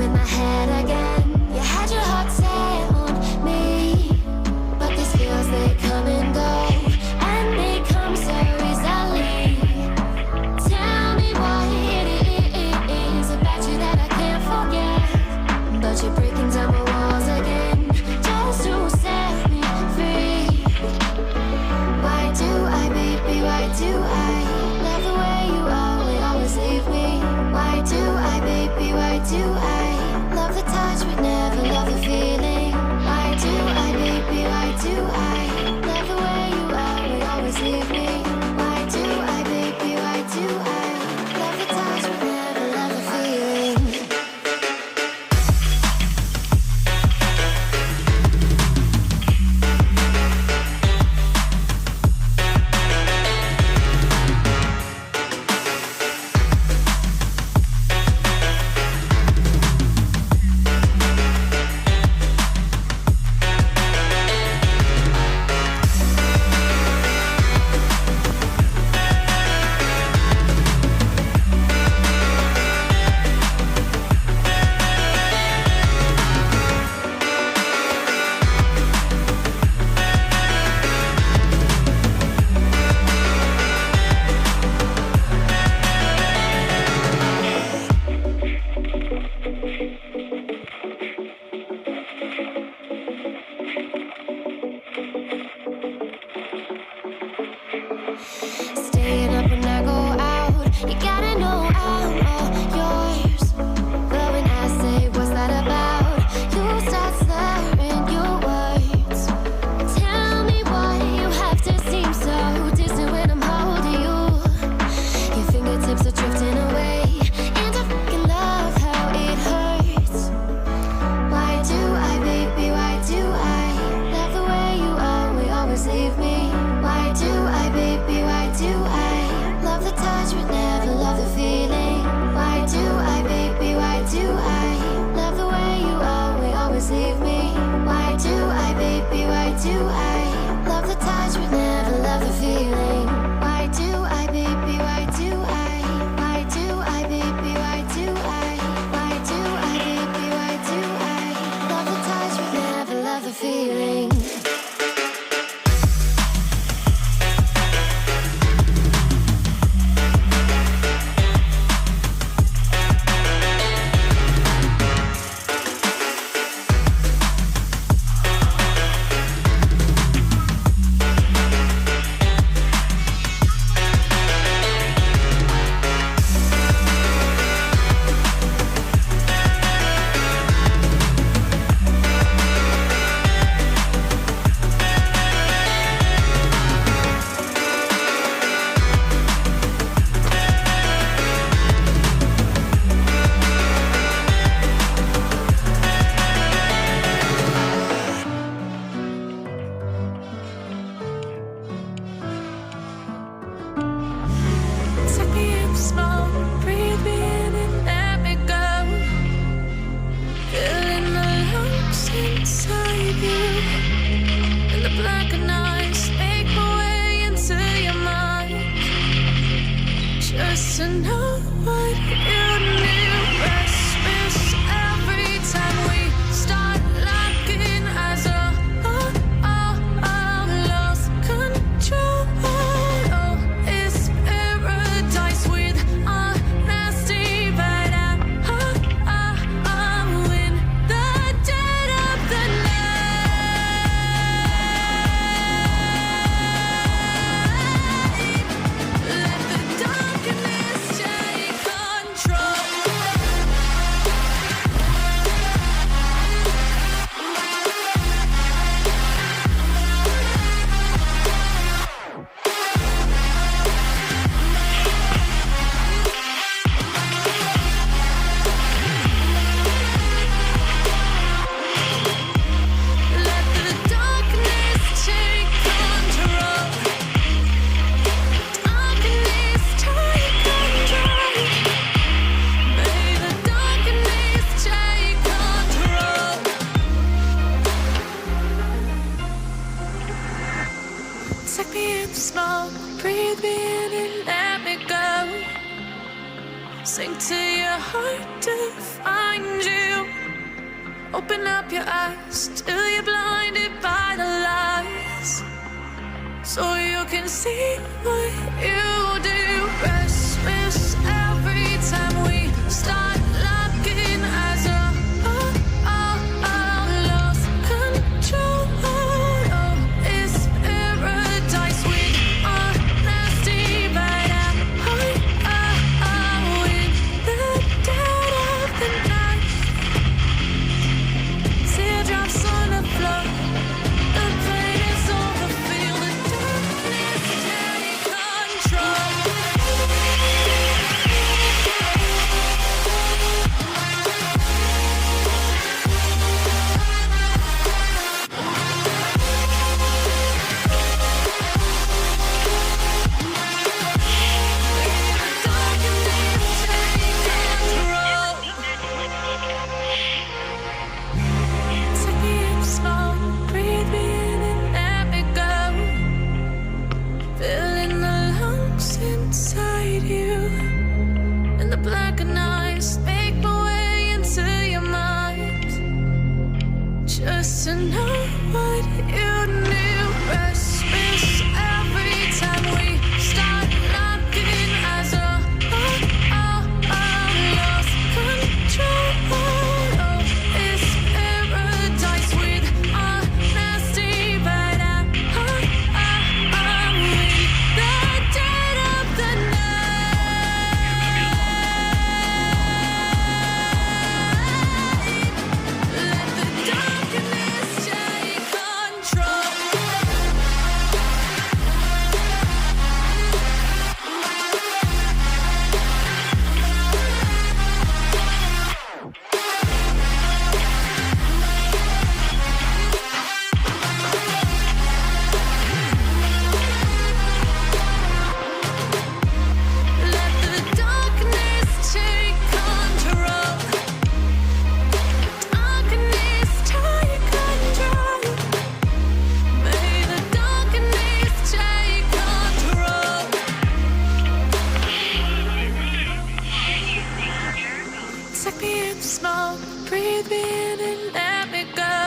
in my head again. You had your heart set on me, but these feels, they come and go, and they come so easily. Tell me what it is about you that I can't forget, but you're breaking down my walls again, just to set me free. Why do I, baby, why do I love the way you always leave me? Why do I, baby, why do I love the touch but never love the feeling? Why do I, baby, why do I love the way you always leave me? Why do I, baby, why do I love the touch but never love the feeling? Staying up when I go out, you gotta know I'm all yours. But when I say what's that about, you start slurring your words. Tell me why you have to seem so distant when I'm holding you. Your fingertips are drifting away, and I fucking love how it hurts. Why do I, baby, why do I love the way you always leave me? Why do I, baby, why do I love the touch but never love the feeling? Why do I, baby, why do I love the way you always leave me? Why do I, baby, why do I love the touch but never love the feeling? Why do I, baby, why do I? Why do I, baby, why do I? Why do I, baby, why do I love the touch but never love the feeling? Take me in the smoke, breathe me in and let me go. Feeling the lumps inside you, and the blackened eyes make my way into your mind. Just to know what you knew. Restless every time we start locking eyes. Lost control. Oh, it's paradise with honesty, but I'm in the dead of the night. Let the darkness take control. Sink to your heart to find you. Open up your eyes till you're blinded by the lies, so you can see what you do. Restless every time we start looking as a lost control. Oh, it's paradise with honesty, but in the dead of the night, teardrops on the floor. The pain is over, feel the darkness take control. Just to know what you knew. Restless every time we start looking as a lost control. Oh, it's paradise with honesty, but I'm in the dead of the night. Let the darkness take control. Let the darkness take control. Darkness take control. May the darkness take control. Take me in smoke, breathe me in and let me go.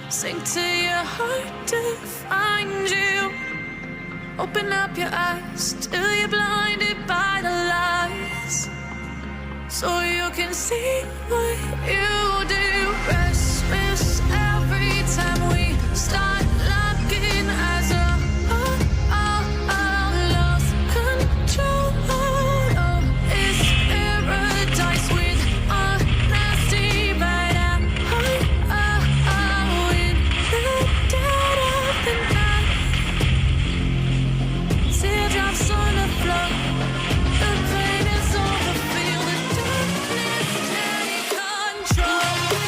Sink to your heart to find you. Open up your eyes till you're blinded by the lies, so you can see what you do. Restless every time we start looking as a lost control. Oh, it's paradise with honesty, but I'm in the dead of the night. Teardrops on the floor. The pain is over, feel the darkness take control.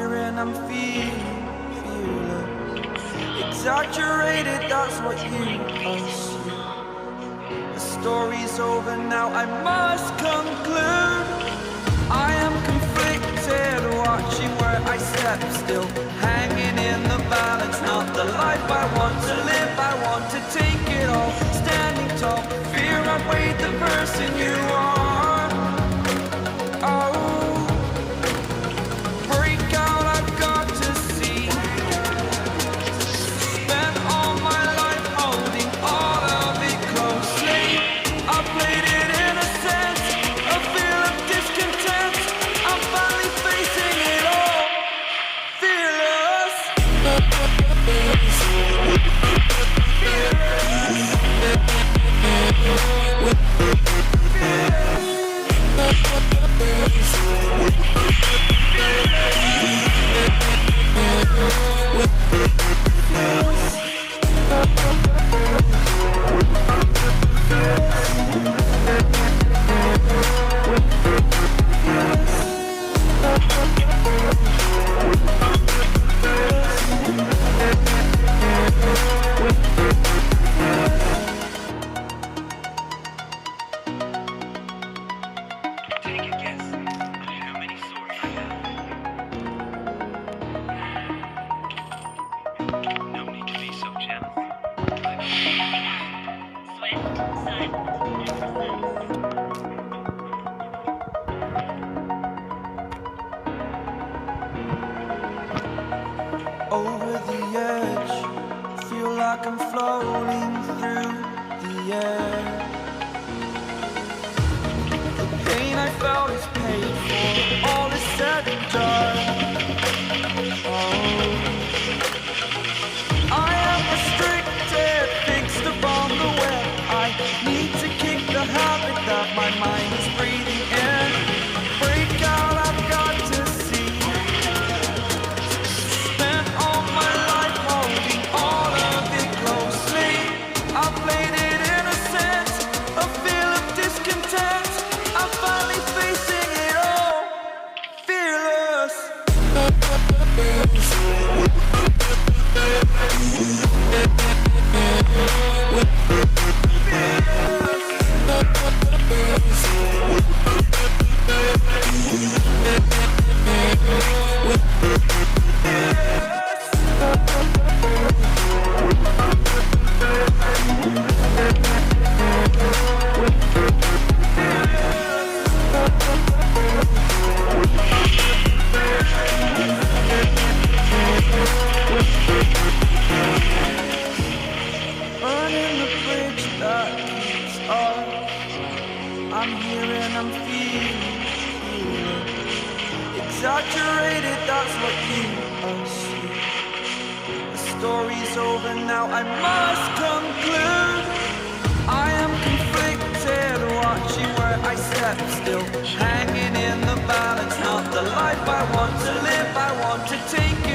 here and I'm feeling exaggerated, that's what you assume. The story's over now, I must conclude. I am conflicted, watching where I step still, hanging in the balance. Not the life I want to live, I want to take it all. Standing tall, fear outweighed the person you are. Oh, break out, I've got to see. Spent all my life holding all of it closely. I played it innocent, a feel of discontent. I'm finally facing it all, fearless. Over the edge, feel like I'm floating through the air. The pain I felt is paid for, all is said and done. Oh, I am restricted, fixed upon the web. I need to kick the habit that my mind is breathing in. Break out, I've got to see. Spent all my life holding all of it closely. I played it innocent, a feel of discontent. I'm finally facing it all, fearless. Burning the bridge that keeps us. I'm here and I'm feeling exaggerated, that's what you assume. The story's over now, I must conclude. I am conflicted, watching where I step still, hanging in the balance. Not the life I want to live, I want to take